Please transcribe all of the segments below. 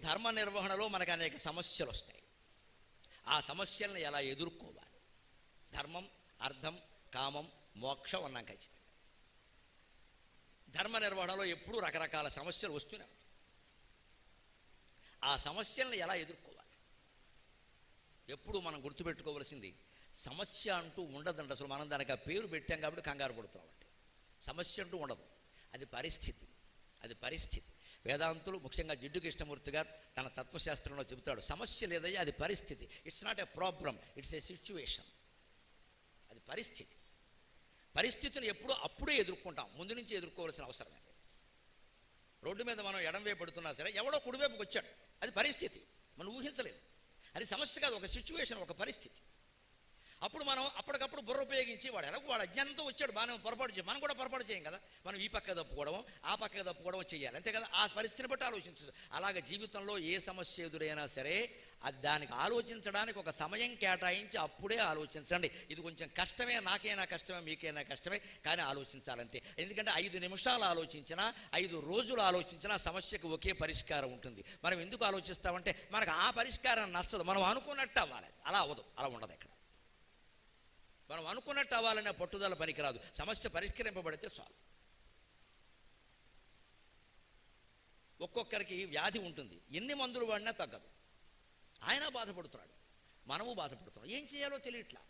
ధర్మ నిర్వహణలో మనకు అనేక సమస్యలు వస్తాయి. ఆ సమస్యలను ఎలా ఎదుర్కోవాలి? ధర్మం, అర్థం, కామం, మోక్షం అన్నాం ఖచ్చితంగా. ధర్మ నిర్వహణలో ఎప్పుడూ రకరకాల సమస్యలు వస్తూనే ఉంటాయి. ఆ సమస్యలను ఎలా ఎదుర్కోవాలి? ఎప్పుడు మనం గుర్తుపెట్టుకోవలసింది, సమస్య అంటూ ఉండదండి. అసలు మనం దానికి ఆ పేరు పెట్టాం కాబట్టి కంగారు పడుతున్నాం. అంటే సమస్య అంటూ ఉండదు, అది పరిస్థితి. అది పరిస్థితి. వేదాంతులు, ముఖ్యంగా జిడ్డు కృష్ణమూర్తి గారు తన తత్వశాస్త్రంలో చెబుతాడు, సమస్య లేదయ్యా, అది పరిస్థితి. It's not a problem, it's a situation. అది పరిస్థితి. పరిస్థితిని ఎప్పుడూ అప్పుడే ఎదుర్కొంటాం, ముందు నుంచి ఎదుర్కోవాల్సిన అవసరం లేదు. రోడ్డు మీద మనం ఎడంవైపు పడుతున్నా సరే ఎవడో కుడివైపుకి వచ్చాడు, అది పరిస్థితి, మనం ఊహించలేదు. అది సమస్య కాదు, ఒక సిచ్యువేషన్, ఒక పరిస్థితి. అప్పుడు మనం అప్పటికప్పుడు బుర్ర ఉపయోగించి వాడు అజ్ఞానంతో వచ్చాడు, మనం పొరపాటు చేయం, మనం కూడా పొరపాటు చేయం కదా. మనం ఈ పక్క తప్పుకోవడం, ఆ పక్క తప్పుకోవడం చేయాలి, అంతే కదా. ఆ పరిస్థితిని బట్టి ఆలోచించదు. అలాగే జీవితంలో ఏ సమస్య ఎదురైనా సరే అది దానికి ఆలోచించడానికి ఒక సమయం కేటాయించి అప్పుడే ఆలోచించండి. ఇది కొంచెం కష్టమే, నాకైనా కష్టమే, మీకైనా కష్టమే, కానీ ఆలోచించాలంతే. ఎందుకంటే 5 నిమిషాలు ఆలోచించినా, 5 రోజులు ఆలోచించినా సమస్యకు ఒకే పరిష్కారం ఉంటుంది. మనం ఎందుకు ఆలోచిస్తామంటే మనకు ఆ పరిష్కారం నచ్చదు, మనం అనుకున్నట్టు అవ్వాలి. అలా అవ్వదు, అలా ఉండదు. ఇక్కడ మనం అనుకున్నట్టు అవ్వాలనే పట్టుదల పనికిరాదు. సమస్య పరిష్కరింపబడితే చాలు. ఒక్కొక్కరికి వ్యాధి ఉంటుంది, ఎన్ని మందులు వాడినా తగ్గదు. ఆయన బాధపడుతున్నాడు, మనము బాధపడుతున్నాం. ఏం చేయాలో తెలియట్లా.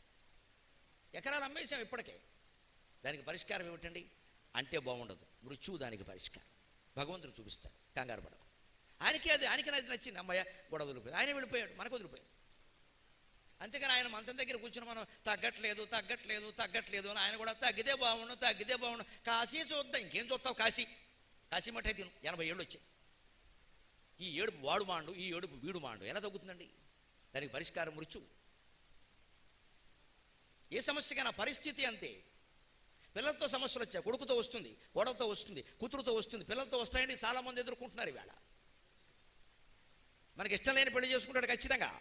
ఎకరాలు అమ్మేసాం ఇప్పటికే. దానికి పరిష్కారం ఏమిటండి అంటే బాగుండదు, మృత్యువు దానికి పరిష్కారం. భగవంతుడు చూపిస్తాడు, కంగారు పడదు. ఆయనకి అది నచ్చింది, అమ్మయ్య గొడవ వదిలిపోయింది, ఆయన వెళ్ళిపోయాడు, మనకు వదిలిపోయింది. అంతేకాని ఆయన మంచం దగ్గర కూర్చుని మనం తగ్గట్లేదు అని ఆయన కూడా తగ్గితే బాగుండు కాశీ చూద్దాం. ఇంకేం చూస్తావు? కాశీ మఠే తిను. 80 ఏళ్ళు వచ్చాయి. ఈ ఏడుపు వాడు మాండు, ఈ ఏడుపు వీడు మాండు, ఎలా తగ్గుతుందండి? దానికి పరిష్కారం మృత్యువు. ఏ సమస్యకైనా పరిస్థితి అంతే. పిల్లలతో సమస్యలు వచ్చాయి, కొడుకుతో వస్తుంది, కోడలతో వస్తుంది, కూతురుతో వస్తుంది, పిల్లలతో వస్తాయండి. చాలామంది ఎదుర్కొంటున్నారు ఈవేళ. మనకి ఇష్టం లేని పెళ్లి చేసుకుంటాడు ఖచ్చితంగా.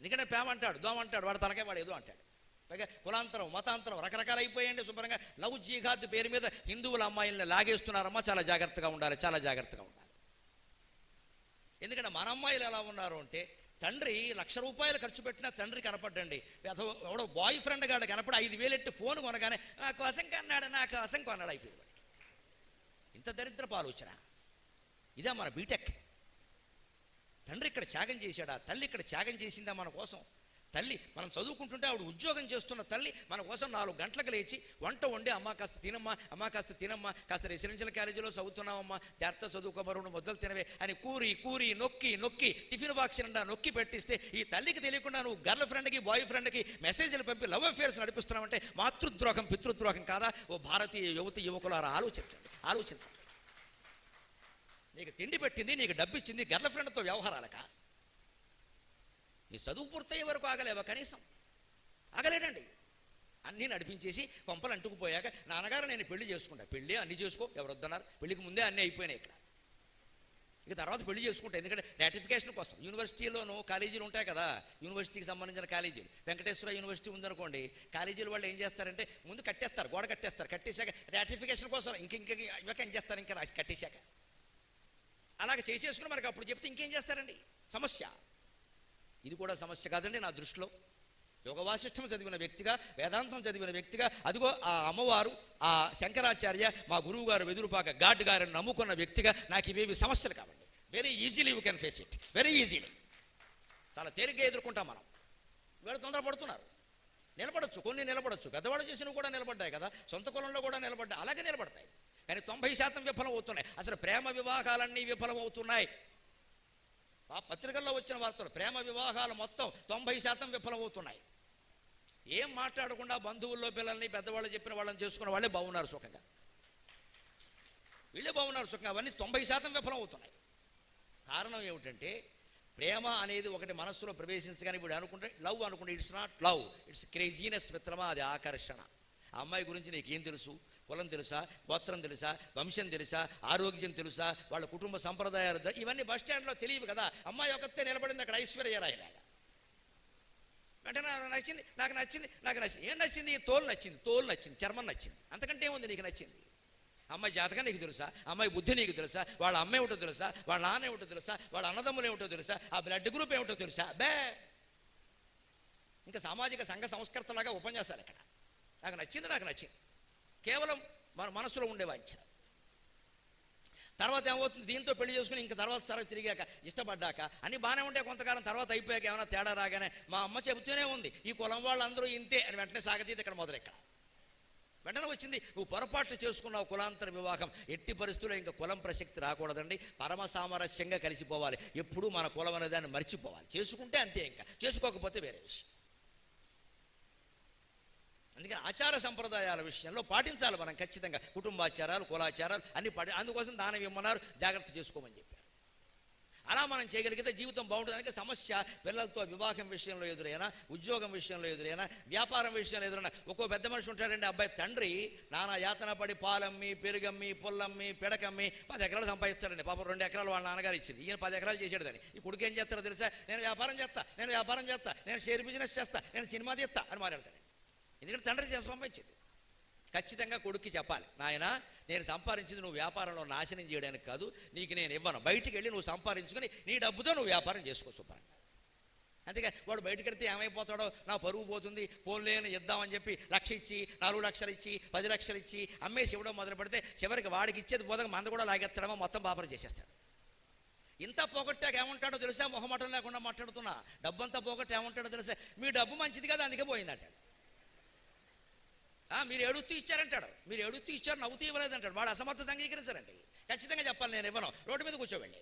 ఎందుకంటే ప్రేమ అంటాడు, దోమ అంటాడు, వాడు తనకే వాడు ఏదో అంటాడు. పైగా కులాంతరం, మతాంతరం రకరకాలు అయిపోయాయండి. శుభ్రంగా లవ్ జిహాద్ పేరు మీద హిందువుల అమ్మాయిల్ని లాగేస్తున్నారమ్మా. చాలా జాగ్రత్తగా ఉండాలి, చాలా జాగ్రత్తగా ఉండాలి. ఎందుకంటే మన అమ్మాయిలు ఎలా ఉన్నారు అంటే, తండ్రి ₹1,00,000 ఖర్చు పెట్టినా తండ్రి కనపడ్డండి. ఎవడో బాయ్ ఫ్రెండ్ గాడు కనపడి 5,000 ఎట్టి ఫోన్ కొనగానే నా కోసం కొన్నాడు అయిపోయింది వాడికి. ఇంత దరిద్రపు ఆలోచన. ఇదే మన బీటెక్. తండ్రి ఇక్కడ త్యాగం చేశాడా, తల్లి ఇక్కడ త్యాగం చేసిందా మన కోసం? తల్లి మనం చదువుకుంటుంటే ఆవిడ ఉద్యోగం చేస్తున్న తల్లి మన కోసం 4 గంటలకు లేచి వంట వండి, అమ్మ కాస్త తినమ్మా, కాస్త రెసిడెన్షియల్ కాలేజీలో చదువుతున్నావమ్మా, జాగ్రత్త చదువుకోమరు, మొదలు తినవే అని కూరి నొక్కి టిఫిన్ బాక్స్ నిండా నొక్కి పెట్టిస్తే ఈ తల్లికి తెలియకుండా నువ్వు గర్ల్ ఫ్రెండ్కి, బాయ్ ఫ్రెండ్కి మెసేజ్లు పంపి లవ్ అఫేర్స్ నడిపిస్తున్నావంటే మాతృద్రోహం, పితృద్రోహం కాదా? ఓ భారతీయ యువకులారా ఆలోచించండి. నీకు తిండి పెట్టింది, నీకు డబ్బు ఇచ్చింది గర్ల్ ఫ్రెండ్తో వ్యవహారాలక? నీ చదువు పూర్తయ్యే వరకు ఆగలేవా? కనీసం ఆగలేడండి. అన్నీ నడిపించేసి కొంపలు అంటుకుపోయాక నాన్నగారు నేను పెళ్లి చేసుకుంటా. పెళ్ళి అన్నీ చేసుకో, ఎవరు వద్దన్నారు? పెళ్లికి ముందే అన్నీ అయిపోయినాయి ఇక్కడ. ఇక తర్వాత పెళ్లి చేసుకుంటా. ఎందుకంటే రాటిఫికేషన్ కోసం యూనివర్సిటీలోనూ కాలేజీలు ఉంటాయి కదా, యూనివర్సిటీకి సంబంధించిన కాలేజీలు. వెంకటేశ్వర యూనివర్సిటీ ఉందనుకోండి, కాలేజీలు వాళ్ళు ఏం చేస్తారంటే ముందు కట్టేస్తారు, గోడ కట్టేస్తారు. కట్టేశాక రాటిఫికేషన్ కోసం ఇంకేం చేస్తారు, ఇంకా రాసి కట్టేశాక అలాగే చేసేసుకుని మనకు అప్పుడు చెప్తే ఇంకేం చేస్తారండి? సమస్య. ఇది కూడా సమస్య కాదండి నా దృష్టిలో. యోగ వాసిష్టం చదివిన వ్యక్తిగా, వేదాంతం చదివిన వ్యక్తిగా, అదిగో ఆ అమ్మవారు, ఆ శంకరాచార్య, మా గురువు గారు వెదురుపాక గాడ్ గారిని నమ్ముకున్న వ్యక్తిగా నాకు ఇవేవి సమస్యలు కావండి. Very easily you can face it, very easily. చాలా తేలిగ్గా ఎదుర్కొంటాం మనం. వీళ్ళు తొందరపడుతున్నారు. నిలబడచ్చు, కొన్ని నిలబడచ్చు. పెద్దవాళ్ళు చేసినవి కూడా నిలబడ్డాయి కదా, సొంత కులంలో కూడా నిలబడ్డాయి, అలాగే నిలబడతాయి. కానీ 90% విఫలం అవుతున్నాయి. అసలు ప్రేమ వివాహాలన్నీ విఫలం అవుతున్నాయి. ఆ పత్రికల్లో వచ్చిన వార్తలు, ప్రేమ వివాహాలు మొత్తం 90% విఫలం అవుతున్నాయి. ఏం మాట్లాడకుండా బంధువుల్లో పిల్లల్ని, పెద్దవాళ్ళు చెప్పిన వాళ్ళని చేసుకున్న వాళ్ళే బాగున్నారు సుఖంగా, వీళ్ళే బాగున్నారు సుఖంగా. అవన్నీ 90% విఫలం అవుతున్నాయి. కారణం ఏమిటంటే ప్రేమ అనేది ఒకటి మనస్సులో ప్రవేశించగానే ఇప్పుడు అనుకుంటే లవ్ అనుకుంటే it's not love, it's craziness మిత్రమా, అది ఆకర్షణ. ఆ అమ్మాయి గురించి నీకేం తెలుసు? కులం తెలుసా, గోత్రం తెలుసా, వంశం తెలుసా, ఆరోగ్యం తెలుసా, వాళ్ళ కుటుంబ సంప్రదాయాలు, ఇవన్నీ బస్ స్టాండ్లో తెలియవు కదా. అమ్మాయి ఒకతే నిలబడింది అక్కడ ఐశ్వర్యరాయలాగా. అంటే నాకు నచ్చింది. ఏం నచ్చింది? తోలు నచ్చింది, చర్మం నచ్చింది. అంతకంటే ఏముంది నీకు నచ్చింది? అమ్మాయి జాతకం నీకు తెలుసా? అమ్మాయి బుద్ధి నీకు తెలుసా? వాళ్ళ అమ్మ ఏమిటో తెలుసా? వాళ్ళ నాన్న ఏమిటో తెలుసా? వాళ్ళ అన్నదమ్ములు ఏమిటో తెలుసా? ఆ బ్లడ్ గ్రూప్ ఏమిటో తెలుసా? బే ఇంకా సామాజిక సంఘ సంస్కర్తలాగా ఉపన్యాసాలు ఇక్కడ. నాకు నచ్చింది. కేవలం మన మనసులో ఉండే వాంఛ. తర్వాత ఏమవుతుంది, దీంతో పెళ్లి చేసుకుని ఇంకా తర్వాత తిరిగాక ఇష్టపడ్డాక అన్నీ బాగానే ఉంటే కొంతకాలం తర్వాత అయిపోయాక ఏమైనా తేడా రాగానే మా అమ్మ చెబుతూనే ఉంది ఈ కులం వాళ్ళందరూ ఇంతే అని వెంటనే సాగతీత ఇక్కడ మొదలెక్కడ వెంటనే వచ్చింది, నువ్వు పొరపాట్లు చేసుకున్నావు కులాంతర వివాహం. ఎట్టి పరిస్థితుల్లో ఇంకా కులం ప్రసక్తి రాకూడదండి, పరమ సామరస్యంగా కలిసిపోవాలి. ఎప్పుడూ మన కులం అనే దాన్ని మర్చిపోవాలి. చేసుకుంటే అంతే, ఇంకా చేసుకోకపోతే వేరే విషయం. అందుకని ఆచార సంప్రదాయాల విషయంలో పాటించాలి మనం ఖచ్చితంగా. కుటుంబాచారాలు, కులాచారాలు అన్ని అందుకోసం దానం ఇమ్మన్నారు, జాగ్రత్త చేసుకోమని చెప్పారు. అలా మనం చేయగలిగితే జీవితం బాగుంటుంది. అందుకే సమస్య పిల్లలతో వివాహం విషయంలో ఎదురైనా, ఉద్యోగం విషయంలో ఎదురైనా, వ్యాపారం విషయంలో ఎదురైనా. ఒక్కో పెద్ద మనిషి ఉంటాడండి, అబ్బాయి తండ్రి నానా యాతన పడి పాలమ్మి, పెరుగమ్మి, పుల్లమ్మి, పిడకమ్మి 10 ఎకరాలు సంపాదిస్తాడండి. పాపం 2 ఎకరాలు వాళ్ళ నాన్నగారు ఇచ్చింది, ఈయన 10 ఎకరాలు చేసాడు. దాన్ని ఈ కొడుకు ఏం చేస్తారో తెలుసా? నేను వ్యాపారం చేస్తా, నేను షేర్ బిజినెస్ చేస్తా, నేను సినిమా తీస్తా అని మాట్లాడతాడు. ఎందుకంటే తండ్రి సంపాదించింది. ఖచ్చితంగా కొడుక్కి చెప్పాలి, నాయన నేను సంపాదించింది నువ్వు వ్యాపారంలో నాశనం చేయడానికి కాదు, నీకు నేను ఇవ్వను. బయటికి వెళ్ళి నువ్వు సంపాదించుకొని నీ డబ్బుతో నువ్వు వ్యాపారం చేసుకో శుభ్రంగా. అందుకే వాడు బయటకు వెళ్తే ఏమైపోతాడో, నా పరువు పోతుంది, పోన్లేని ఇద్దామని చెప్పి 1 లక్ష ఇచ్చి, 4 లక్షలు ఇచ్చి, 10 లక్షలు ఇచ్చి అమ్మేసి ఇవ్వడం మొదలు పెడితే చివరికి వాడికి ఇచ్చేది పోదాక మంద కూడా లాగెత్తడమో మొత్తం పాపరం చేసేస్తాడు. ఇంత పోగొట్టాక ఏమంటాడో తెలుసా? మొహమాటం లేకుండా మాట్లాడుతున్నా. డబ్బంతా పోగొట్టి ఏమంటాడో తెలుసా? మీ డబ్బు మంచిది కదా అందుకే పోయిందంటాడు. మీరు ఏడుస్తూ ఇచ్చారంటాడు, మీరు ఏడుస్తూ ఇచ్చారు నవ్వుతూ ఇవ్వలేదంటాడు. వాడు అసమర్థత అంగీకరించారండి. ఖచ్చితంగా చెప్పాలి, నేను ఇవ్వను, రోడ్డు మీద కూర్చోబెళ్ళి.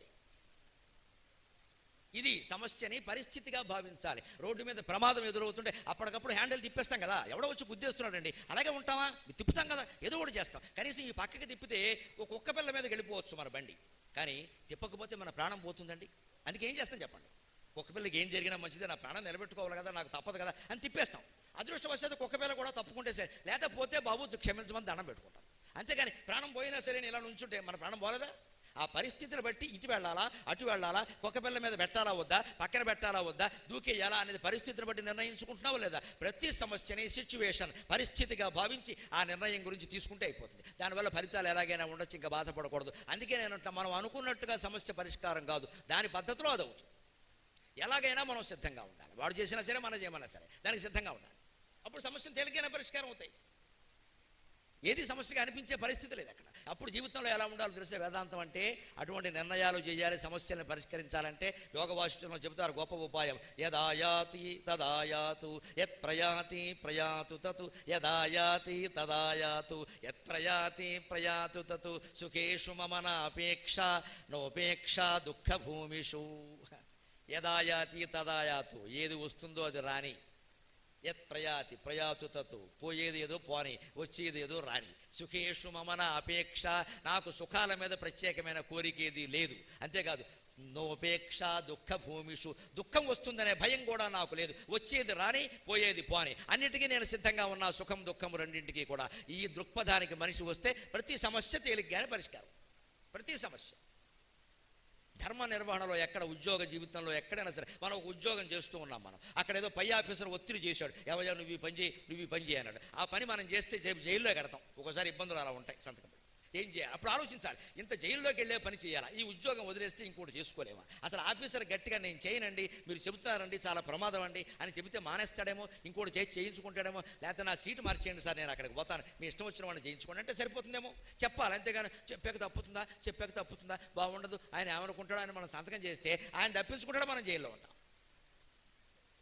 ఇది సమస్యని పరిస్థితిగా భావించాలి. రోడ్డు మీద ప్రమాదం ఎదురవుతుంటే అప్పటికప్పుడు హ్యాండిల్ తిప్పేస్తాం కదా, ఎవడో వచ్చి గుద్దేస్తున్నాడండి, అలాగే ఉంటామా? తిప్పుతాం కదా, ఏదో ఒకటి చేస్తాం. కనీసం ఈ పక్కకి తిప్పితే ఒక కుక్క పిల్ల మీదకి వెళ్ళిపోవచ్చు మన బండి, కానీ తిప్పకపోతే మన ప్రాణం పోతుందండి. అందుకే ఏం చేస్తాం చెప్పండి? కుక్క పిల్లకి ఏం జరిగినా మంచిదే, నా ప్రాణం నిలబెట్టుకోవాలి కదా, నాకు తప్పదు కదా అని తిప్పేస్తాం. అదృష్టవశాత్తు కుక్క పిల్ల కూడా తప్పుకుంటే సరే, లేకపోతే బాబు క్షమించమని దండం పెట్టుకుంటాం. అంతేగాని ప్రాణం పోయినా సరే ఇలా నుంచుంటే మన ప్రాణం పోలేదా? ఆ పరిస్థితిని బట్టి ఇటు వెళ్ళాలా, అటు వెళ్ళాలా, కుక్క పిల్ల మీద పెట్టాలా వద్దా, పక్కన పెట్టాలా వద్దా, దూకేయాలా అనేది పరిస్థితిని బట్టి నిర్ణయించుకుంటున్నావు లేదా? ప్రతి సమస్యని సిచ్యువేషన్ పరిస్థితిగా భావించి ఆ నిర్ణయం గురించి తీసుకుంటే అయిపోతుంది. దానివల్ల ఫలితాలు ఎలాగైనా ఉండొచ్చు, ఇంకా బాధపడకూడదు. అందుకే నేను మనం అనుకున్నట్టుగా సమస్య పరిష్కారం కాదు, దాని పద్ధతిలో అది అవుతుంది. ఎలాగైనా మనం సిద్ధంగా ఉండాలి. వాడు చేసినా సరే, మనం చేయమన్నా సరే దానికి సిద్ధంగా ఉండాలి. అప్పుడు సమస్యను తేలికైన పరిష్కారం అవుతాయి. ఏది సమస్యగా అనిపించే పరిస్థితి లేదు అక్కడ. అప్పుడు జీవితంలో ఎలా ఉండాలో తెలిసే వేదాంతం అంటే అటువంటి నిర్ణయాలు చేయాలి. సమస్యలను పరిష్కరించాలంటే యోగ వాసిష్ఠంలో చెబుతారు గొప్ప ఉపాయం. యదాయాతి తదాయాతు, యత్ ప్రయాతి ప్రయాతు తతు, యదాయాతి తదాయాతు, యత్ ప్రయాతి ప్రయాతు తతు, సుఖేషు మమ నాపేక్ష నోపేక్ష దుఃఖ భూమిషు. యదాయాతి తదాయాతు, ఏది వస్తుందో అది రాని. యత్ ప్రయాతి ప్రయాతు తతు, పోయేది ఏదో పోని, వచ్చేది ఏదో రాని. సుఖేషు మమన అపేక్ష, నాకు సుఖాల మీద ప్రత్యేకమైన కోరికేది లేదు. అంతేకాదు నోపేక్ష దుఃఖ భూమిషు, దుఃఖం వస్తుందనే భయం కూడా నాకు లేదు. వచ్చేది రాని, పోయేది పోని, అన్నిటికీ నేను సిద్ధంగా ఉన్నా. సుఖం దుఃఖం రెండింటికి కూడా. ఈ దృక్పథానికి మనిషి వస్తే ప్రతి సమస్య తేలిగ్గానే పరిష్కారం. ప్రతి సమస్య ధర్మ నిర్వహణలో ఎక్కడ, ఉద్యోగ జీవితంలో ఎక్కడైనా సరే, మనం ఒక ఉద్యోగం చేస్తూ ఉన్నాం. మనం అక్కడ ఏదో పై ఆఫీసర్ ఒత్తిడి చేశాడు, ఎవరో నువ్వు ఈ పని చేయి అన్నాడు. ఆ పని మనం చేస్తే జైల్లో కడతాం. ఒకసారి ఇబ్బందులు అలా ఉంటాయి, సంతకం ఏం చేయాలి? అప్పుడు ఆలోచించాలి, ఇంత జైల్లోకి వెళ్ళే పని చేయాలా, ఈ ఉద్యోగం వదిలేస్తే ఇంకోటి చేసుకోలేమా? అసలు ఆఫీసర్ గట్టిగా నేను చేయనండి, మీరు చెబుతున్నారండి చాలా ప్రమాదం అండి అని చెబితే మానేస్తాడేమో, ఇంకోటి చేయించుకుంటాడేమో, లేకపోతే నా సీటు మార్చేయండి సార్, నేను అక్కడికి పోతాను, మీ ఇష్టం వచ్చిన వాడిని చేయించుకోండి అంటే సరిపోతుందేమో. చెప్పాలి, అంతేగాని చెప్పాక తప్పుతుందా బాగుండదు, ఆయన ఏమనుకుంటాడో అని మనం సంతకం చేస్తే ఆయన తప్పించుకుంటాడో మనం జైల్లో ఉంటాం.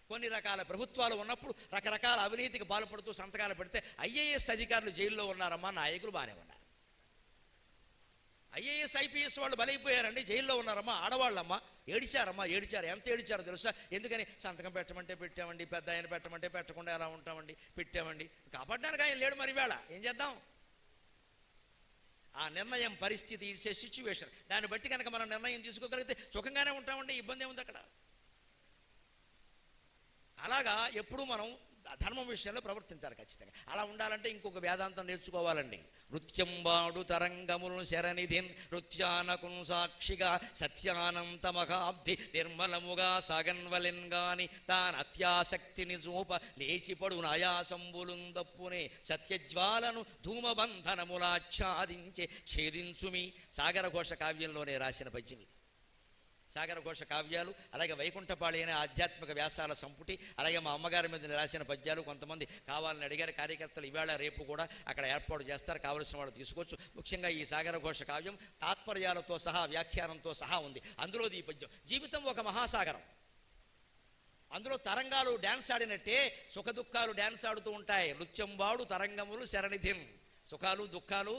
కొన్ని రకాల ప్రభుత్వాలు ఉన్నప్పుడు రకరకాల అవినీతికి పాల్పడుతూ సంతకాలు పెడితే ఐఏఎస్ అధికారులు జైల్లో ఉన్నారమ్మా, నాయకులు బాగానే ఉన్నారు. ఐఏఎస్ ఐపీఎస్ వాళ్ళు బలైపోయారండి, జైల్లో ఉన్నారమ్మా. ఆడవాళ్ళమ్మా ఏడిచారు. ఎంత ఏడిచారో తెలుసా? ఎందుకని? సంతకం పెట్టమంటే పెట్టామండి, పెద్ద ఆయన పెట్టమంటే పెట్టకుండా ఎలా ఉంటామండి, పెట్టామండి. కాపాడడానికి ఆయన లేడు, మరి వేళ ఏం చేద్దాం? ఆ నిర్ణయం పరిస్థితి, ఇట్స్ ఏ సిచ్యువేషన్. దాన్ని బట్టి కనుక మనం నిర్ణయం తీసుకోగలిగితే సుఖంగానే ఉంటామండి, ఇబ్బంది ఏముంది అక్కడ? అలాగా ఎప్పుడు మనం ధర్మం విషయంలో ప్రవర్తించాలి ఖచ్చితంగా. అలా ఉండాలంటే ఇంకొక వేదాంతం నేర్చుకోవాలండి. నృత్యం వాడు తరంగములను శరణిధిన్ నృత్యానకున్ సాక్షిగా సత్యానంతమగాబ్ధి నిర్మలముగా సాగన్వలెన్ గాని తాను అత్యాసక్తిని చూప లేచిపడు ఆయాసంబులుందప్పునే సత్యజ్వాలను ధూమబంధనములాచ్ఛాదించే ఛేదించుమి. సాగరఘోష కావ్యంలోనే రాసిన పద్యం ఇది. సాగరఘోష కావ్యాలు, అలాగే వైకుంఠపాళి అనే ఆధ్యాత్మిక వ్యాసాల సంపుటి, అలాగే మా అమ్మగారి మీద రాసిన పద్యాలు కొంతమంది కావాలని అడిగారు. కార్యకర్తలు ఇవాళ రేపు కూడా అక్కడ ఏర్పాటు చేస్తారు, కావలసిన వాళ్ళు తీసుకోవచ్చు. ముఖ్యంగా ఈ సాగరఘోష కావ్యం తాత్పర్యాలతో సహా వ్యాఖ్యానంతో సహా ఉంది. అందులోది ఈ పద్యం. జీవితం ఒక మహాసాగరం, అందులో తరంగాలు డ్యాన్స్ ఆడినట్టే సుఖ దుఃఖాలు డ్యాన్స్ ఆడుతూ ఉంటాయి. నృత్యం వాడు తరంగములు శరణిధిం. సుఖాలు దుఃఖాలు,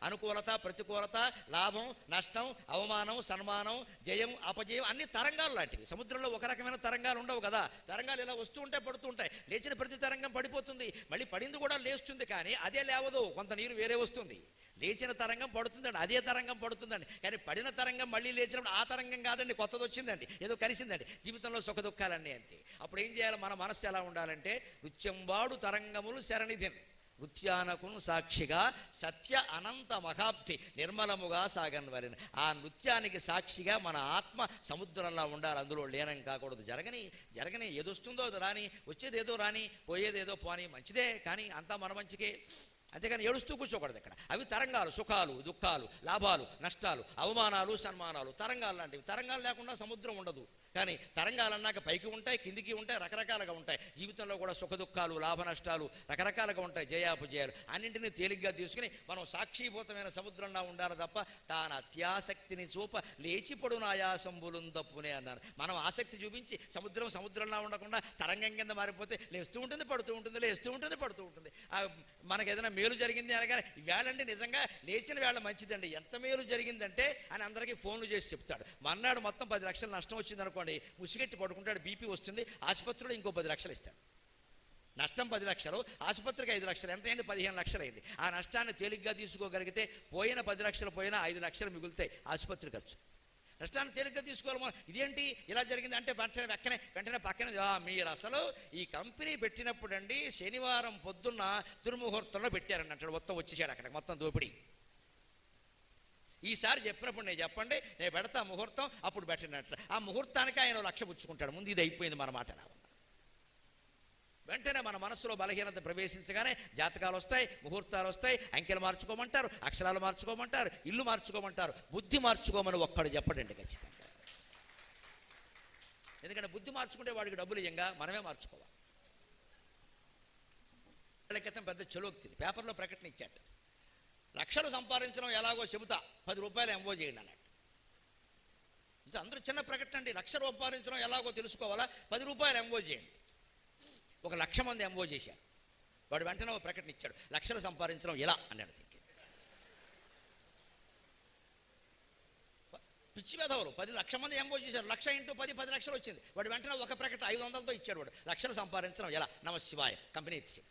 అనుకూలత ప్రతికూలత, లాభం నష్టం, అవమానం సన్మానం, జయం అపజయం అన్ని తరంగాలు లాంటివి. సముద్రంలో ఒక రకమైన తరంగాలు ఉండవు కదా. తరంగాలు ఇలా వస్తూ ఉంటాయి, పడుతూ ఉంటాయి. లేచిన ప్రతి తరంగం పడిపోతుంది, మళ్ళీ పడింది కూడా లేస్తుంది, కానీ అదే లేవదు, కొంత నీరు వేరే వస్తుంది. లేచిన తరంగం పడుతుందండి, అదే తరంగం పడుతుందండి, కానీ పడిన తరంగం మళ్ళీ లేచినప్పుడు ఆ తరంగం కాదండి, కొత్తది వచ్చిందండి, ఏదో కలిసిందండి. జీవితంలో సుఖ దుఃఖాలన్నీ అంతే. అప్పుడు ఏం చేయాలి? మన మనస్సు ఎలా ఉండాలంటే నృత్యం వాడు తరంగములు శరణిధిన్ నృత్యానకును సాక్షిగా సత్య అనంత మహాబ్ధి నిర్మలముగా సాగన్వరిన. ఆ నృత్యానికి సాక్షిగా మన ఆత్మ సముద్రంలా ఉండాలి, అందులో లీనం కాకూడదు. జరగని ఏదొస్తుందో రాని, వచ్చేదేదో రాని, పోయేదేదో పోని, మంచిదే కానీ అంతా మన మంచికే. అంతేకాని ఏడుస్తూ కూర్చోకూడదు ఇక్కడ. అవి తరంగాలు, సుఖాలు దుఃఖాలు, లాభాలు నష్టాలు, అవమానాలు సన్మానాలు, తరంగాలు లాంటివి. తరంగాలు లేకుండా సముద్రం ఉండదు. కానీ తరంగాలు అన్నాక పైకి ఉంటాయి, కిందికి ఉంటాయి, రకరకాలుగా ఉంటాయి. జీవితంలో కూడా సుఖ దుఃఖాలు లాభ నష్టాలు రకరకాలుగా ఉంటాయి, జయాపజయాలు అన్నింటినీ తేలిగ్గా తీసుకుని మనం సాక్షీభూతమైన సముద్రంలా ఉండాలి తప్ప తాను అత్యాసక్తిని చూప లేచిపడున ఆయాసంబులుం తప్పునే అన్నారు. మనం ఆసక్తి చూపించి సముద్రంలా ఉండకుండా తరంగం కింద మారిపోతే లేస్తూ ఉంటుంది పడుతూ ఉంటుంది, లేస్తూ ఉంటుంది పడుతూ ఉంటుంది. మనకు ఏదైనా మేలు జరిగింది అనగానే వేళండి నిజంగా లేచిన వేళ మంచిదండి, ఎంత మేలు జరిగిందంటే అని అందరికీ ఫోన్లు చేసి చెప్తాడు. మన్నాడు మొత్తం 10 లక్షలు నష్టం వచ్చింది అనుకోండి, ముసిగెట్టి పడుకుంటాడు, బీపీ వస్తుంది, ఆసుపత్రిలో ఇంకో 10 లక్షలు ఇస్తాడు. నష్టం 10 లక్షలు, ఆసుపత్రికి 5 లక్షలు, ఎంత అయింది? 15 లక్షలు అయింది. ఆ నష్టాన్ని తేలిగ్గా తీసుకోగలిగితే పోయిన 10 లక్షలు పోయినా 5 లక్షలు మిగులుతాయి ఆసుపత్రి ఖర్చు. నష్టాన్ని తేలిగ్గా తీసుకోవాలి. ఇదేంటి ఇలా జరిగింది అంటే వెంటనే పక్కన మీరు అసలు ఈ కంపెనీ పెట్టినప్పుడు అండి శనివారం పొద్దున్న దుర్ముహూర్తంలో పెట్టారండి అంటాడు. మొత్తం వచ్చేసాడు అక్కడ, మొత్తం దోపిడీ. ఈసారి చెప్పినప్పుడు నేను చెప్పండి, నేను పెడతా ముహూర్తం, అప్పుడు పెట్టినట్టు ఆ ముహూర్తానికి ఆయన 1 లక్ష పుచ్చుకుంటాడు. ముందు ఇది అయిపోయింది మన మాట రావు. వెంటనే మన మనసులో బలహీనత ప్రవేశించగానే జాతకాలు వస్తాయి, ముహూర్తాలు వస్తాయి, అంకెలు మార్చుకోమంటారు, అక్షరాలు మార్చుకోమంటారు, ఇల్లు మార్చుకోమంటారు. బుద్ధి మార్చుకోమని ఒక్కడు చెప్పడండి ఖచ్చితంగా. ఎందుకంటే బుద్ధి మార్చుకుంటే వాడికి డబ్బులు ఇయ్యంగా మనమే మార్చుకోవాలి. క్రితం పెద్ద చలోక్తిది, పేపర్లో ప్రకటన ఇచ్చాట. లక్షలు సంపాదించడం ఎలాగో చెబుతా, 10 రూపాయలు ఎంఓ చేయండి అన్నట్టు. ఇది అందరూ చిన్న ప్రకటన అండి. లక్ష సంపాదించడం ఎలాగో తెలుసుకోవాలా, 10 రూపాయలు ఎంఓ చేయండి. 1 లక్ష మంది ఎంఓ చేశారు. వాడు వెంటనే ఒక ప్రకటన ఇచ్చాడు, లక్షలు సంపాదించడం ఎలా అన్నాడు. పిచ్చి వెధవలు 10 లక్షల మంది ఎంఓ చేశారు. 1,00,000 × 10 10 లక్షలు వచ్చింది. వాడు వెంటనే ఒక ప్రకటన 500తో ఇచ్చాడు. వాడు లక్షలు సంపాదించడం ఎలా, నమశివాయ కంపెనీ ఇచ్చాడు.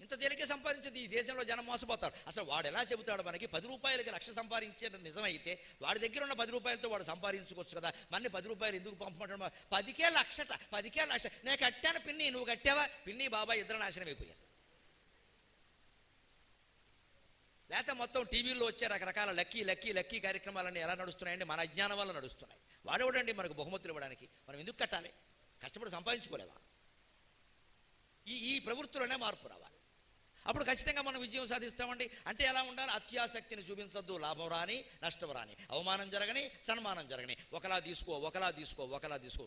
ఇంత తేలికే సంపాదించేది ఈ దేశంలో జనం మోసపోతారు. అసలు వాడు ఎలా చెబుతాడు మనకి 10 రూపాయలకి 1,00,000 సంపాదించేది నిజమైతే వాడి దగ్గర ఉన్న 10 రూపాయలతో వాడు సంపాదించుకోవచ్చు కదా. మళ్ళీ 10 రూపాయలు ఎందుకు పంపమంటాడు? 10కే లక్షట, 10కే లక్ష. నేను కట్టాను పిన్ని, నువ్వు కట్టావా? పిన్ని బాబాయ్ ఇద్దరు నాశనం అయిపోయారు. లేకపోతే మొత్తం టీవీల్లో వచ్చే రకరకాల లక్కీ కార్యక్రమాలన్నీ ఎలా నడుస్తున్నాయండి? మన అజ్ఞానం వల్ల నడుస్తున్నాయి. వాడేవాడండి మనకు బహుమతులు ఇవ్వడానికి? మనం ఎందుకు కట్టాలి? కష్టపడి సంపాదించుకోలేవా? ఈ ప్రవృత్తిలోనే మార్పు రావాలి. అప్పుడు ఖచ్చితంగా మనం విజయం సాధిస్తామండి. అంటే ఎలా ఉండాలి? అత్యాసక్తిని చూపించద్దు. లాభం రాని నష్టం రాని, అవమానం జరగని సన్మానం జరగని, ఒకలా తీసుకో.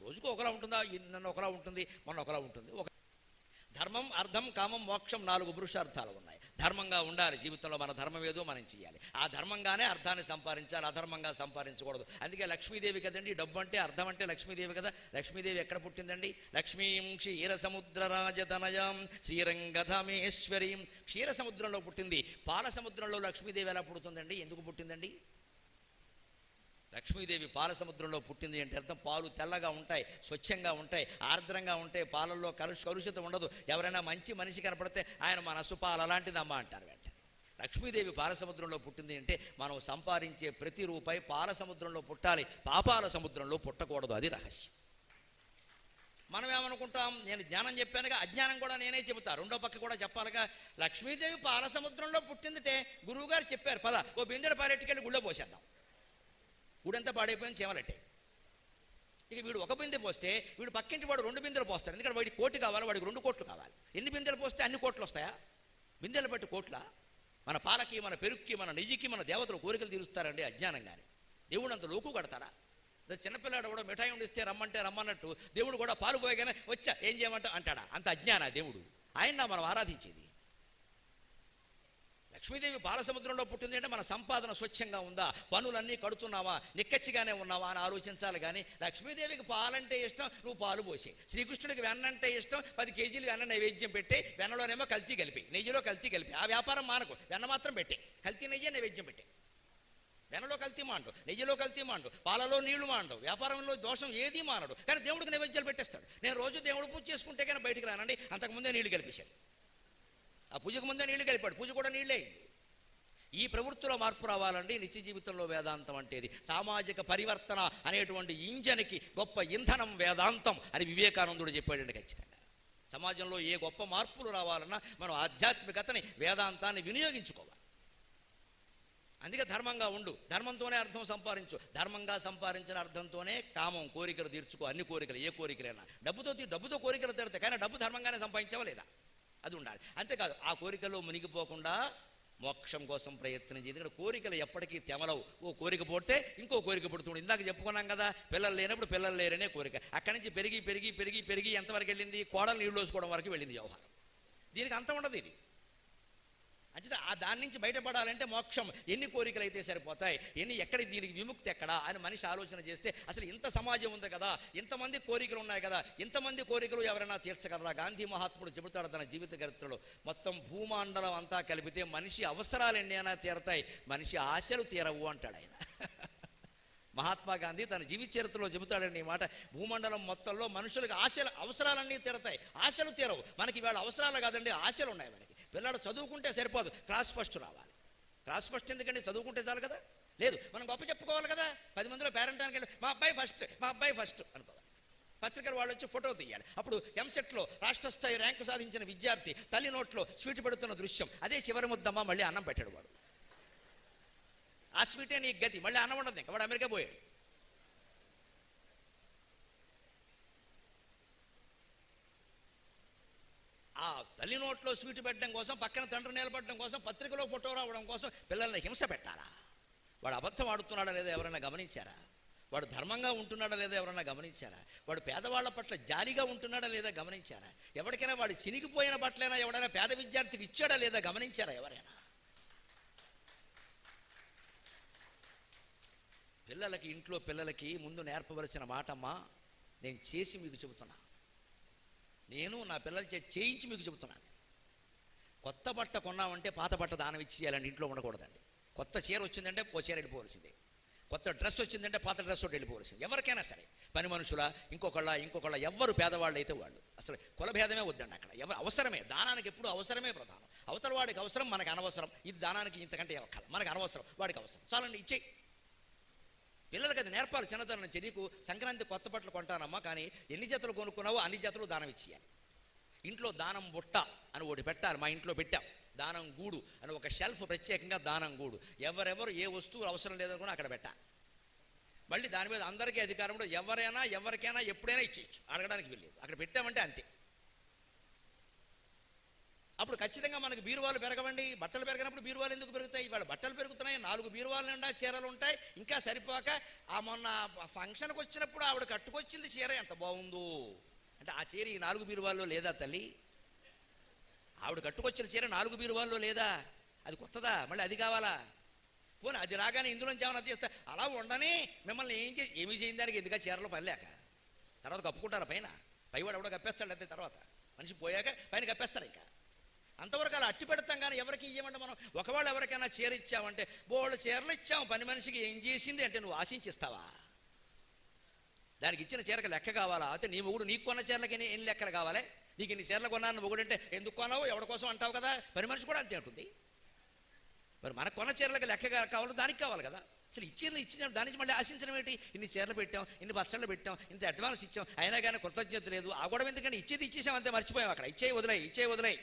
రోజుకు ఒకలా ఉంటుందా? నిన్న ఒకలా ఉంటుంది, మొన్న ఒకలా ఉంటుంది. ధర్మం అర్థం కామం మోక్షం 4 పురుషార్థాలు ఉన్నాయి. ధర్మంగా ఉండాలి. జీవితంలో మన ధర్మం ఏదో మనం చేయాలి. ఆ ధర్మంగానే అర్థాన్ని సంపాదించాలి, అధర్మంగా సంపాదించకూడదు. అందుకే లక్ష్మీదేవి కదండి. డబ్బు అంటే అర్థం అంటే లక్ష్మీదేవి కదా. లక్ష్మీదేవి ఎక్కడ పుట్టిందండి? లక్ష్మీం క్షీరసముద్రరాజతనయాం శ్రీరంగధామేశ్వరీం. క్షీర సముద్రంలో పుట్టింది. పాల సముద్రంలో లక్ష్మీదేవి ఎలా పుడుతుందండి? ఎందుకు పుట్టిందండి? లక్ష్మీదేవి పాల సముద్రంలో పుట్టింది అంటే అర్థం పాలు తెల్లగా ఉంటాయి, స్వచ్ఛంగా ఉంటాయి, ఆర్ద్రంగా ఉంటాయి, పాలల్లో కలుషిత ఉండదు. ఎవరైనా మంచి మనిషి కనపడితే ఆయన మనసు పాలు అలాంటిదమ్మా అంటారు వెంటనే. లక్ష్మీదేవి పాల సముద్రంలో పుట్టింది అంటే మనం సంపాదించే ప్రతి రూపాయి పాల సముద్రంలో పుట్టాలి, పాపాల సముద్రంలో పుట్టకూడదు. అది రహస్యం. మనం ఏమనుకుంటాం, నేను జ్ఞానం చెప్పానుగా, అజ్ఞానం కూడా నేనే చెబుతా, రెండో పక్క కూడా చెప్పాలిగా. లక్ష్మీదేవి పాల సముద్రంలో పుట్టిందిటే గురువుగారు చెప్పారు, పద ఓ బిందెడు పాలెట్టుకెళ్ళి గుళ్ళో పోసేద్దాం. గుడంతా పాడైపోయింది, చీమలట్టే. ఇక వీడు ఒక బిందె పోస్తే వీడు పక్కింటి వాడు 2 బిందెలు పోస్తాడు. ఎందుకంటే వాడికి కోటి కావాలి, వాడికి 2 కోట్లు కావాలి. ఎన్ని బిందెలు పోస్తే అన్ని కోట్లు వస్తాయా? బిందెలు బట్టి కోట్ల. మన పాలకి, మన పెరుగుకి, మన నెయ్యికి మన దేవతలు కోరికలు తీరుస్తారండి అజ్ఞానంగానే. దేవుడు అంత లోకు కడతారా? చిన్నపిల్లాడు కూడా మిఠాయి ఉండిస్తే రమ్మంటే రమ్మన్నట్టు దేవుడు కూడా పాలు పోయగానే వచ్చా ఏం చేయమంటా అంటాడా? అంత అజ్ఞాన దేవుడు. ఆయన మనం ఆరాధించేది. లక్ష్మీదేవి బాలసముద్రంలో పుట్టింది అంటే మన సంపాదన స్వచ్ఛంగా ఉందా, పనులన్నీ కడుతున్నావా, నిక్కచ్చిగానే ఉన్నావా అని ఆలోచించాలి. కానీ లక్ష్మీదేవికి పాలంటే ఇష్టం, నువ్వు పాలు పోసే. శ్రీకృష్ణుడికి వెన్న అంటే ఇష్టం, 10 కేజీలు వెన్న నైవేద్యం పెట్టి, వెన్నలోనేమో కల్తీ కలిపి, నెయ్యిలో కల్తీ కలిపి. ఆ వ్యాపారం మానకు, వెన్న మాత్రం పెట్టే. కల్తీ నెయ్యే నైవేద్యం పెట్టే. వెన్నలో కల్తీ మాండు, నెయ్యిలో కల్తీ మాండు, పాలలో నీళ్లు మాండు, వ్యాపారంలో దోషం ఏది మానడు. కానీ దేవుడికి నైవేద్యాలు పెట్టేస్తాడు. నేను రోజు దేవుడు పూజ చేసుకుంటే కానీ బయటికి రానండి, అంతకుముందే నీళ్లు కలిపేశాడు. ఆ పూజకు ముందే నీళ్లు కలిపాడు, పూజ కూడా నీళ్ళే అయింది. ఈ ప్రవృత్తిలో మార్పు రావాలండి నిత్య జీవితంలో వేదాంతం అంటేది. సామాజిక పరివర్తన అనేటువంటి ఇంజన్కి గొప్ప ఇంధనం వేదాంతం అని వివేకానందుడు చెప్పాడండి. ఖచ్చితంగా సమాజంలో ఏ గొప్ప మార్పులు రావాలన్నా మనం ఆధ్యాత్మికతని, వేదాంతాన్ని వినియోగించుకోవాలి. అందుకే ధర్మంగా ఉండు, ధర్మంతోనే అర్థం సంపాదించు. ధర్మంగా సంపాదించిన అర్థంతోనే కామం, కోరికలు తీర్చుకో. అన్ని కోరికలు, ఏ కోరికలైనా డబ్బుతో కోరికలు తీరుతాయి. కానీ డబ్బు ధర్మంగానే సంపాదించావా లేదా, అది ఉండాలి. అంతేకాదు ఆ కోరికల్లో మునిగిపోకుండా మోక్షం కోసం ప్రయత్నం చేయాలి. ఇక్కడ కోరికలు ఎప్పటికీ తెమలవు. ఓ కోరిక పుడితే ఇంకో కోరిక పుడుతుంది. ఇందాక చెప్పుకున్నాం కదా, పిల్లలు లేనప్పుడు పిల్లలు లేరనే కోరిక. అక్కడి నుంచి పెరిగి పెరిగి పెరిగి పెరిగి ఎంతవరకు వెళ్ళింది? కోడలు నీళ్ళు వేసుకోవడం వరకు వెళ్ళింది వ్యవహారం. దీనికి అంత ఉండదు. ఇది అంచేత దాని నుంచి బయటపడాలంటే మోక్షం. ఎన్ని కోరికలు అయితే సరిపోతాయి, ఎక్కడ దీనికి విముక్తి ఎక్కడా అని మనిషి ఆలోచన చేస్తే అసలు ఇంత సమాజం ఉంది కదా, ఇంతమంది కోరికలు ఉన్నాయి కదా, ఇంతమంది కోరికలు ఎవరైనా తీర్చగలరా? గాంధీ మహాత్ముడు చెబుతాడు తన జీవిత చరిత్రలో, మొత్తం భూమండలం అంతా కలిపితే మనిషి అవసరాలు ఎన్నైనా తీరతాయి, మనిషి ఆశలు తీరవు అంటాడు ఆయన. మహాత్మా గాంధీ తన జీవిత చరిత్రలో చెబుతాడండి ఈ మాట. భూమండలం మొత్తంలో మనుషులకు అవసరాలన్నీ తీరతాయి, ఆశలు తీరవు. మనకి ఇవాళ అవసరాలు కాదండి, ఆశలు ఉన్నాయి మనకి. పిల్లలు చదువుకుంటే సరిపోదు, క్లాస్ ఫస్ట్ రావాలి. క్లాస్ ఫస్ట్ ఎందుకంటే చదువుకుంటే చాలు కదా? లేదు, మనం గొప్ప చెప్పుకోవాలి కదా. 10 మందిలో పేరెంటానికి వెళ్ళి మా అబ్బాయి ఫస్ట్ అనుకోవాలి. పత్రికలు వాళ్ళు వచ్చి ఫోటో తీయాలి. అప్పుడు ఎంసెట్లో రాష్ట్ర స్థాయి ర్యాంకు సాధించిన విద్యార్థి తల్లి నోట్లో స్వీట్ పెడుతున్న దృశ్యం, అదే చివరి ముద్దమ్మ, మళ్ళీ అన్నం పెట్టాడు వాడు. ఆ స్వీటే నీకు గతి, మళ్ళీ అన్నం ఉండదు. ఇంకా వాడు అమెరికా పోయాడు. ఆ తల్లి నోట్లో స్వీట్ పెట్టడం కోసం, పక్కన తండ్రి నిలబడడం కోసం, పత్రికలో ఫోటో రావడం కోసం పిల్లల్ని హింస పెట్టాలా? వాడు అబద్ధం ఆడుతున్నాడా లేదా ఎవరైనా గమనించారా? వాడు ధర్మంగా ఉంటున్నాడా లేదా ఎవరైనా గమనించారా? వాడు పేదవాళ్ల పట్ల జాలిగా ఉంటున్నాడా లేదా గమనించారా? ఎవరికైనా వాడు చినిగిపోయిన బట్టలైనా ఎవడైనా పేద విద్యార్థికి ఇచ్చాడా లేదా గమనించారా ఎవరైనా? ఇంట్లో పిల్లలకి ముందు నేర్పవలసిన మాటమ్మా, నేను చేసి మీకు చెబుతున్నా. నేను నా పిల్లలు చేయించి మీకు చెబుతున్నాను. కొత్త బట్ట కొన్నామంటే పాత బట్ట దానం ఇచ్చేయాలండి, ఇంట్లో ఉండకూడదండి. కొత్త చీర వచ్చిందంటే ఓ చీర వెళ్ళిపోవలసిందే, కొత్త డ్రెస్ వచ్చిందంటే పాత డ్రెస్ ఒకటి వెళ్ళిపోవలసింది. ఎవరికైనా సరే, పని మనుషుల, ఇంకొకళ్ళ ఎవ్వరు పేదవాళ్ళు అయితే వాళ్ళు, అసలు కులభేదమే వద్దండి అక్కడ. ఎవరు అవసరమే, దానానికి ఎప్పుడు అవసరమే ప్రధానం. అవతల వాడికి అవసరం, మనకు అనవసరం. ఇది దానానికి ఇంతకంటే ఎక్కల, మనకు అనవసరం, వాడికి అవసరం, చాలండి ఇచ్చేయి. పిల్లలకి అది నేర్పాలి చిన్నతనం నుంచి. నీకు సంక్రాంతి కొత్త బట్టలు కొంటానమ్మా, కానీ ఎన్ని జతలు కొనుక్కున్నావో అన్ని జతలు దానం ఇచ్చేయాలి. ఇంట్లో దానం బుట్ట అని ఒకటి పెట్టాలి. మా ఇంట్లో పెట్టాం. దానం గూడు అని ఒక షెల్ఫ్ ప్రత్యేకంగా దానం గూడు. ఎవరెవరు ఏ వస్తువులు అవసరం లేదని కూడా అక్కడ పెట్టాలి. మళ్ళీ దాని మీద అందరికీ అధికారం కూడా, ఎవరికైనా ఎప్పుడైనా ఇచ్చేయచ్చు, అడగడానికి వెళ్ళలేదు. అక్కడ పెట్టామంటే అంతే. అప్పుడు ఖచ్చితంగా మనకు బీరువాలు పెరగవండి. బట్టలు పెరగనప్పుడు బీరువాలు ఎందుకు పెరుగుతాయి? ఇవాళ బట్టలు పెరుగుతున్నాయి, 4 బీరువాలు నిండా చీరలు ఉంటాయి. ఇంకా సరిపోక ఆ మొన్న ఫంక్షన్కి వచ్చినప్పుడు ఆవిడ కట్టుకొచ్చింది చీర ఎంత బాగుందో అంటే, ఆ చీర ఈ 4 బీరువాల్లో లేదా తల్లి? ఆవిడ కట్టుకొచ్చిన చీర 4 బీరువాల్లో లేదా? అది కొత్తదా? మళ్ళీ అది కావాలా? పోనీ అది రాగానే ఇందులోంచి ఏమైనా తీస్తా? అలా ఉండని మిమ్మల్ని ఏమీ చేయని దానికి ఎందుకు చీరలో పనిలేక తర్వాత కప్పుకుంటారా? పైవాడు ఎవడో కప్పేస్తాడు. అంతే, తర్వాత మనిషి పోయాక పైన కప్పేస్తారు. ఇంకా అంతవరకు అలా అట్టి పెడతాం. కానీ ఎవరికి ఇవ్వమంటే మనం, ఒకవేళ ఎవరికైనా చీర ఇచ్చామంటే, బోళ్ళు చీరలు ఇచ్చాము, పని మనిషికి ఏం చేసింది అంటే నువ్వు ఆశించిస్తావా? దానికి ఇచ్చిన చీరకు లెక్క కావాలా? అయితే నీ మొగుడు నీకు కొన్న చీరలకి ఎన్ని లెక్కలు కావాలి? నీకు ఇన్ని చీరలు కొన్నాను మొగుడు అంటే ఎందుకు కొన్నావు, ఎవరి కోసం అంటావు కదా. పని మనిషి కూడా అంతే ఉంటుంది. మరి మనకు కొన్న చీరలకు లెక్క కావాలి, దానికి కావాలి కదా. అసలు ఇచ్చిన దాని నుంచి మళ్ళీ ఆశించడం ఏంటి? ఇన్ని చీరలు పెట్టాం, ఇన్ని బస్సలు పెట్టాం, ఇంత అడ్వాన్స్ ఇచ్చాం, అయినా కానీ కృతజ్ఞత లేదు. ఆ గొడవ ఎందుకంటే ఇచ్చేసాం అంతే, మర్చిపోయాం. అక్కడ ఇచ్చే వదిలేయి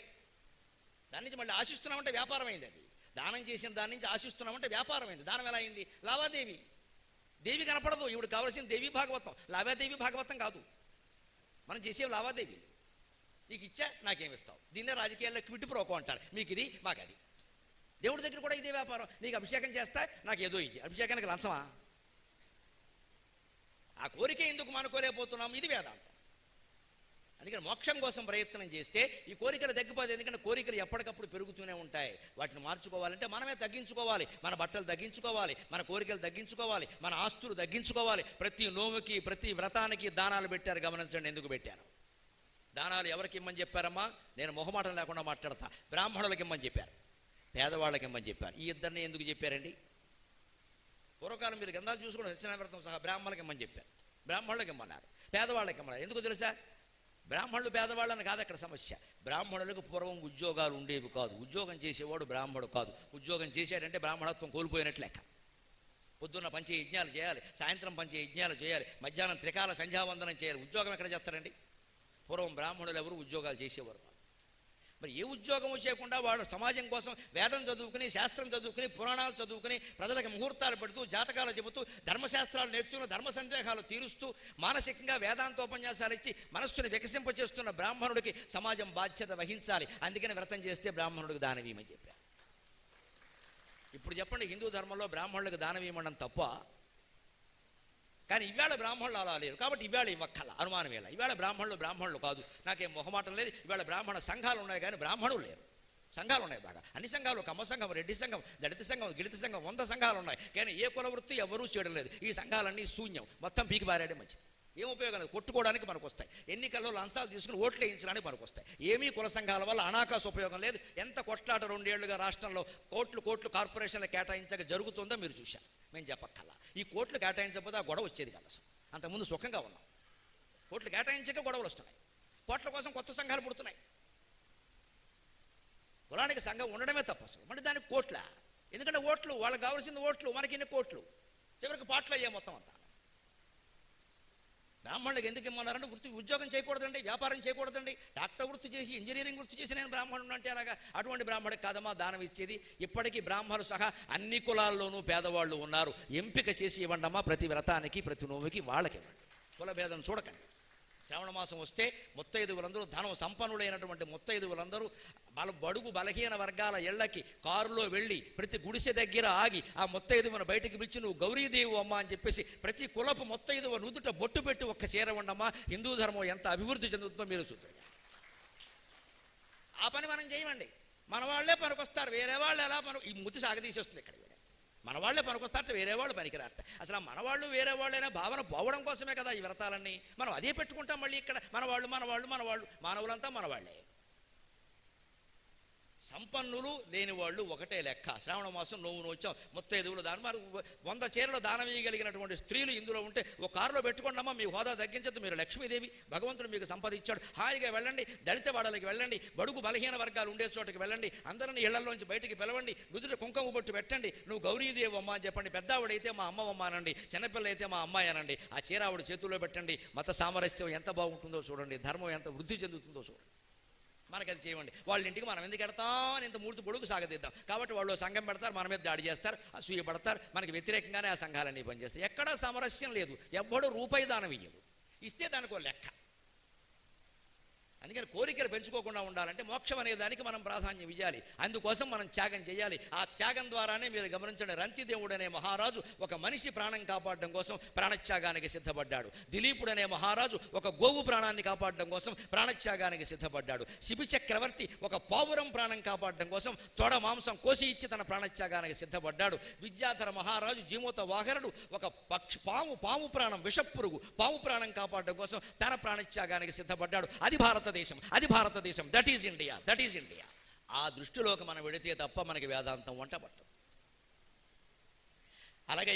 దాని నుంచి మళ్ళీ ఆశిస్తున్నామంటే వ్యాపారం అయింది. అది దానం చేసిన దాని నుంచి ఆశిస్తున్నామంటే వ్యాపారం అయింది. దానం ఎలా అయింది? లావాదేవీ. దేవి కనపడదు. ఇప్పుడు కావాల్సిన దేవి భాగవతం, లావాదేవి భాగవతం కాదు. మనం చేసే లావాదేవీలు. నీకు ఇచ్చా నాకేమిస్తావు, దీన్నే రాజకీయాల్లో క్విట్ ప్రోకో అంటారు. మీకు ఇది మాకు అది. దేవుడి దగ్గర కూడా ఇదే వ్యాపారం. నీకు అభిషేకం చేస్తా, నాకు ఏదో ఇది. అభిషేకానికి లంచమా? ఆ కోరిక ఎందుకు మానుకోలేకపోతున్నాము? ఇది వేదాంతం. అందుకని మోక్షం కోసం ప్రయత్నం చేస్తే ఈ కోరికలు తగ్గిపోతాయి. ఎందుకంటే కోరికలు ఎప్పటికప్పుడు పెరుగుతూనే ఉంటాయి. వాటిని మార్చుకోవాలంటే మనమే తగ్గించుకోవాలి. మన బట్టలు తగ్గించుకోవాలి, మన కోరికలు తగ్గించుకోవాలి, మన ఆస్తులు తగ్గించుకోవాలి. ప్రతి నోముకి, ప్రతి వ్రతానికి దానాలు పెట్టారు. గమనించండి ఎందుకు పెట్టారు. దానాలు ఎవరికి ఇమ్మని చెప్పారమ్మా? నేను మొహమాటం లేకుండా మాట్లాడతా. బ్రాహ్మణులకి ఇమ్మని చెప్పారు, పేదవాళ్ళకి ఇమ్మని చెప్పారు. ఈ ఇద్దరిని ఎందుకు చెప్పారండి? పూర్వకాలం మీరు గ్రంథాలు చూసుకుని సత్యనారాయణ వ్రతం సహా బ్రాహ్మణులకి ఇమ్మని చెప్పారు, బ్రాహ్మణులకి ఇమ్మన్నారు, పేదవాళ్ళకి ఇమ్మన్నారు. ఎందుకు తెలుసా? బ్రాహ్మణులు పేదవాళ్ళని కాదు అక్కడ సమస్య. బ్రాహ్మణులకు పూర్వం ఉద్యోగాలు ఉండేవి కాదు. ఉద్యోగం చేసేవాడు బ్రాహ్మణుడు కాదు. ఉద్యోగం చేశాడంటే బ్రాహ్మణత్వం కోల్పోయినట్లు లెక్క. పొద్దున్న పంచే యజ్ఞాలు చేయాలి, సాయంత్రం పంచే యజ్ఞాలు చేయాలి, మధ్యాహ్నం త్రికాల సంధ్యావందనం చేయాలి. ఉద్యోగం ఎక్కడ చేస్తారండి? పూర్వం బ్రాహ్మణులు ఎవరు ఉద్యోగాలు చేసేవారు. మరి ఏ ఉద్యోగము చేయకుండా వాడు సమాజం కోసం వేదం చదువుకుని, శాస్త్రం చదువుకుని, పురాణాలు చదువుకుని, ప్రజలకు ముహూర్తాలు పెడుతూ, జాతకాలు చెబుతూ, ధర్మశాస్త్రాలు నేర్చుకుని, ధర్మ సందేహాలు తీరుస్తూ, మానసికంగా వేదాంతోపన్యాసాలు ఇచ్చి మనస్సును వికసింపచేస్తున్న బ్రాహ్మణుడికి సమాజం బాధ్యత వహించాలి. అందుకని వ్రతం చేస్తే బ్రాహ్మణుడికి దానవీయమని చెప్పారు. ఇప్పుడు చెప్పండి, హిందూ ధర్మంలో బ్రాహ్మణులకు దానవీయమడం తప్ప? కానీ ఇవాళ బ్రాహ్మణులు అలా లేరు. కాబట్టి ఇవాళ ఇవ్వక్కల అనుమానం ఎలా. ఇవాళ బ్రాహ్మణులు కాదు, నాకేం మొహమాటం లేదు. ఇవాళ బ్రాహ్మణ సంఘాలు ఉన్నాయి కానీ బ్రాహ్మణులు లేరు. సంఘాలు ఉన్నాయి బాగా, అన్ని సంఘాలు, కమ్మ సంఘం, రెడ్డి సంఘం, దళిత సంఘం, గిళిత సంఘం, 100 సంఘాలు ఉన్నాయి. కానీ ఏ కుల వృత్తి ఎవరూ చేయడం లేదు. ఈ సంఘాలన్నీ శూన్యం, మొత్తం పీకి బారాడే మంచిది. ఏం ఉపయోగం లేదు. కొట్టుకోవడానికి మనకు వస్తాయి, ఎన్నికల్లో లంచాలు తీసుకుని ఓట్లు వేయించడానికి మనకు వస్తాయి. ఏమీ కుల సంఘాల వల్ల అనాకాశ ఉపయోగం లేదు. ఎంత కొట్లాట 2 ఏళ్లుగా రాష్ట్రంలో కోట్లు కార్పొరేషన్లు కేటాయించక జరుగుతుందో మీరు చూశారు. మేము చెప్పక్కల్లా. ఈ కోట్లు కేటాయించకపోతే ఆ గొడవ వచ్చేది కాదు. అసలు అంతకుముందు సుఖంగా ఉన్నాం. కోట్లు కేటాయించక గొడవలు వస్తున్నాయి. కోట్ల కోసం కొత్త సంఘాలు పుడుతున్నాయి. కులానికి సంఘం ఉండడమే తప్ప అసలు. మరి దానికి కోట్ల ఎందుకంటే ఓట్లు, వాళ్ళకి కావాల్సింది ఓట్లు, మనకి ఇన్ని కోట్లు. చివరికి పాటలు అయ్యే మొత్తం అంతా. బ్రాహ్మణులకు ఎందుకు ఇమ్మన్నారంటే ఉద్యోగం చేయకూడదండి, వ్యాపారం చేయకూడదండి, డాక్టర్ వృత్తి చేసి, ఇంజనీరింగ్ వృత్తి చేసి నేను బ్రాహ్మణుడు అంటే అలాగా. అటువంటి బ్రాహ్మణుడికి కాదమ్మా దానం ఇచ్చేది. ఇప్పటికీ బ్రాహ్మణులు సహా అన్ని కులాల్లోనూ పేదవాళ్ళు ఉన్నారు. ఎంపిక చేసి ఇవ్వండమ్మా. ప్రతి వ్రతానికి, ప్రతి నోముకి వాళ్ళకి ఇవ్వండి. కుల భేదం చూడకండి. శ్రావణ మాసం వస్తే ముత్తైదువులందరూ, ధనం సంపన్నులైనటువంటి ముత్తైదువులందరూ బడుగు బలహీన వర్గాల ఇళ్లకి కారులో వెళ్ళి ప్రతి గుడిసె దగ్గర ఆగి ఆ ముత్తైదువును బయటికి పిలిచి నువ్వు గౌరీదేవి అమ్మ అని చెప్పేసి ప్రతి కులపు ముత్తైదువ నుదుట బొట్టు పెట్టి ఒక్క చీర ఉండమ్మా. హిందూ ధర్మం ఎంత అభివృద్ధి చెందుతుందో మీరు చూద్దాం. ఆ పని మనం చేయమండి. మన వాళ్ళే పనికొస్తారు, వేరే వాళ్ళు ఎలా ఈ ముద్దు సాగదీసేస్తుంది ఇక్కడ. మన వాళ్ళే పనికొస్తారట, వేరే వాళ్ళు పనికిరారట. అసలు ఆ మనవాళ్ళు వేరే వాళ్ళైనా భావన పోవడం కోసమే కదా ఈ వ్రతాలన్నీ. మనం అదే పెట్టుకుంటాం మళ్ళీ ఇక్కడ. మనవాళ్ళు మానవులంతా మనవాళ్లే. సంపన్నులు లేని వాళ్ళు ఒకటే లెక్క. శ్రావణ మాసం నోవు నోచాం, ముత్తైదువులు దాని మరి 100 చీరలు దానం వేయగలిగినటువంటి స్త్రీలు ఇందులో ఉంటే ఒక కారులో పెట్టుకోండమ్మా. మీ హోదా తగ్గించద్దు, మీరు లక్ష్మీదేవి, భగవంతుడు మీకు సంపద ఇచ్చాడు. హాయిగా వెళ్ళండి, దళిత వాడలకి వెళ్ళండి, బడుగు బలహీన వర్గాలు ఉండే చోటకి వెళ్ళండి, అందరినీ ఇళ్లలోంచి బయటికి పిలవండి, నుదుట కుంకుమ బొట్టు పెట్టండి, నువ్వు గౌరీదేవి అమ్మ అని చెప్పండి. పెద్దావిడైతే మా అమ్మమ్మ అనండి, చిన్నపిల్ల అయితే మా అమ్మాయి అనండి. ఆ చీర ఆవిడ చేతుల్లో పెట్టండి. మత సామరస్యం ఎంత బాగుంటుందో చూడండి, ధర్మం ఎంత వృద్ధి చెందుతుందో చూడండి. మనకి అది చేయండి. వాళ్ళ ఇంటికి మనం ఎందుకు వెడతాం అని ఇంత మూర్తి పొడుగు సాగదిద్దాం. కాబట్టి వాళ్ళు సంఘం పెడతారు, మన మీద దాడి చేస్తారు, అసూయ పడతారు, మనకి వ్యతిరేకంగానే ఆ సంఘాలన్నీ పనిచేస్తాయి. ఎక్కడా సామరస్యం లేదు. ఎవ్వడు రూపాయి దానం ఇయ్యదు, ఇస్తే దానికి ఒక లెక్క. అందుకని కోరికలు పెంచుకోకుండా ఉండాలంటే మోక్షం అనే దానికి మనం ప్రాధాన్యం ఇవ్వాలి. అందుకోసం మనం త్యాగం చేయాలి. ఆ త్యాగం ద్వారానే మీరు గమనించండి, రంతిదేవుడు అనే మహారాజు ఒక మనిషి ప్రాణం కాపాడడం కోసం ప్రాణత్యాగానికి సిద్ధపడ్డాడు. దిలీపుడు అనే మహారాజు ఒక గోవు ప్రాణాన్ని కాపాడడం కోసం ప్రాణత్యాగానికి సిద్ధపడ్డాడు. శిబి చక్రవర్తి ఒక పావురం ప్రాణం కాపాడడం కోసం తొడ మాంసం కోసి ఇచ్చి తన ప్రాణత్యాగానికి సిద్ధపడ్డాడు. విద్యాధర మహారాజు జీమూత వాహనుడు ఒక పాము ప్రాణం, విషపురుగు పాము ప్రాణం కాపాడడం కోసం తన ప్రాణత్యాగానికి సిద్ధపడ్డాడు. అది భారతదేశం. That is India. ఆ దృష్టిలోకి మనం వెడితే తప్ప మనకి వేదాంతం వంట పట్టదు. అలాగే